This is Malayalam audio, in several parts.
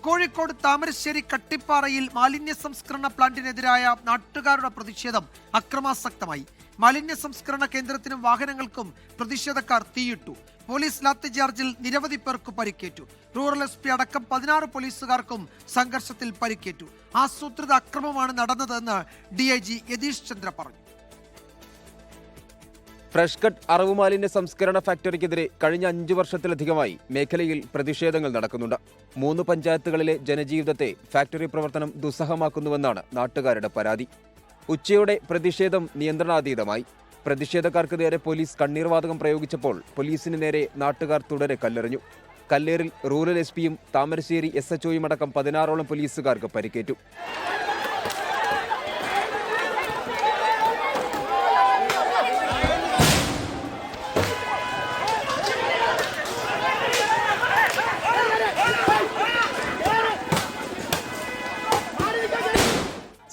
കോഴിക്കോട് താമരശ്ശേരി കട്ടിപ്പാറയിൽ മാലിന്യ സംസ്കരണ പ്ലാന്റിനെതിരായ നാട്ടുകാരുടെ പ്രതിഷേധം അക്രമാസക്തമായി. മാലിന്യ സംസ്കരണ കേന്ദ്രത്തിനും വാഹനങ്ങൾക്കും പ്രതിഷേധക്കാർ തീയിട്ടു. പോലീസ് ലാത്തിചാർജിൽ നിരവധി പേർക്ക് പരിക്കേറ്റു. റൂറൽ SP അടക്കം 16 പോലീസുകാർക്കും സംഘർഷത്തിൽ പരിക്കേറ്റു. ആസൂത്രിത അക്രമമാണ് നടന്നതെന്ന് DIG യതീഷ് ചന്ദ്ര പറഞ്ഞു. ഫ്രഷ് കട്ട് അറവ് മാലിന്യ സംസ്കരണ ഫാക്ടറിക്കെതിരെ കഴിഞ്ഞ 5 വർഷത്തിലധികമായി മേഖലയിൽ പ്രതിഷേധങ്ങൾ നടക്കുന്നുണ്ട്. 3 പഞ്ചായത്തുകളിലെ ജനജീവിതത്തെ ഫാക്ടറി പ്രവർത്തനം ദുസ്സഹമാക്കുന്നുവെന്നാണ് നാട്ടുകാരുടെ പരാതി. ഉച്ചയോടെ പ്രതിഷേധം നിയന്ത്രണാതീതമായി. പ്രതിഷേധക്കാർക്ക് നേരെ പോലീസ് കണ്ണീർവാതകം പ്രയോഗിച്ചപ്പോൾ പോലീസിന് നേരെ നാട്ടുകാർ തുടരെ കല്ലെറിഞ്ഞു. കല്ലേറിൽ റൂറൽ SP-യും താമരശ്ശേരി SHO-യും അടക്കം 16ഓളം പോലീസുകാർക്ക് പരിക്കേറ്റു.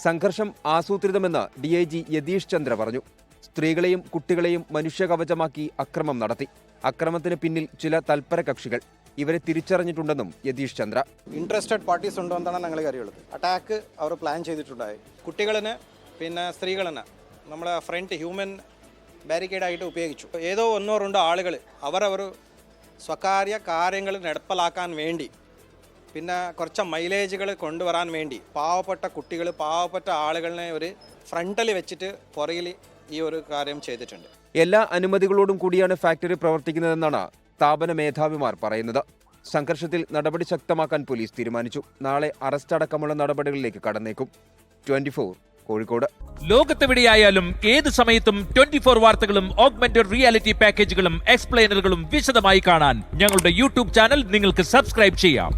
സംഘർഷം ആസൂത്രിതമെന്ന് DIG യതീഷ് ചന്ദ്ര പറഞ്ഞു. സ്ത്രീകളെയും കുട്ടികളെയും മനുഷ്യകവചമാക്കി അക്രമം നടത്തി. അക്രമത്തിന് പിന്നിൽ ചില തൽപര കക്ഷികൾ. ഇവരെ തിരിച്ചറിഞ്ഞിട്ടുണ്ടെന്നും യതീഷ് ചന്ദ്ര. ഇൻട്രസ്റ്റഡ് പാർട്ടീസ് ഉണ്ടോ എന്നാണ് ഞങ്ങൾക്ക് അറിയുള്ളത്. അറ്റാക്ക് അവർ പ്ലാൻ ചെയ്തിട്ടുണ്ടായി. കുട്ടികളിന് പിന്നെ സ്ത്രീകളിന് നമ്മളെ ഫ്രണ്ട് ഹ്യൂമൻ ബാരിക്കേഡായിട്ട് ഉപയോഗിച്ചു. ഏതോ 1-2 ആളുകൾ അവരവർ സ്വകാര്യ കാര്യങ്ങൾ നടപ്പിലാക്കാൻ വേണ്ടി പിന്നെ കുറച്ച് മൈലേജുകൾ കൊണ്ടുവരാൻ വേണ്ടി പാവപ്പെട്ട കുട്ടികൾ പാവപ്പെട്ട ആളുകളെ ഒരു ഫ്രണ്ടിൽ വെച്ചിട്ട് പുറകിൽ ഈ ഒരു കാര്യം ചെയ്തിട്ടുണ്ട്. എല്ലാ അനുമതികളോടും കൂടിയാണ് ഫാക്ടറി പ്രവർത്തിക്കുന്നതെന്നാണ് സ്ഥാപന മേധാവിമാർ പറയുന്നത്. സംഘർഷത്തിൽ നടപടി ശക്തമാക്കാൻ പോലീസ് തീരുമാനിച്ചു. നാളെ അറസ്റ്റ് അടക്കമുള്ള നടപടികളിലേക്ക് കടന്നേക്കും. 24 കോഴിക്കോട്. ലോകത്തെവിടെയായാലും ഏത് സമയത്തും 24 വാർത്തകളും ഓഗ്മെന്റഡ് റിയാലിറ്റി പാക്കേജുകളും എക്സ്പ്ലെയിനറുകളും വിശദമായി കാണാൻ ഞങ്ങളുടെ YouTube ചാനൽ നിങ്ങൾക്ക് സബ്സ്ക്രൈബ് ചെയ്യാം.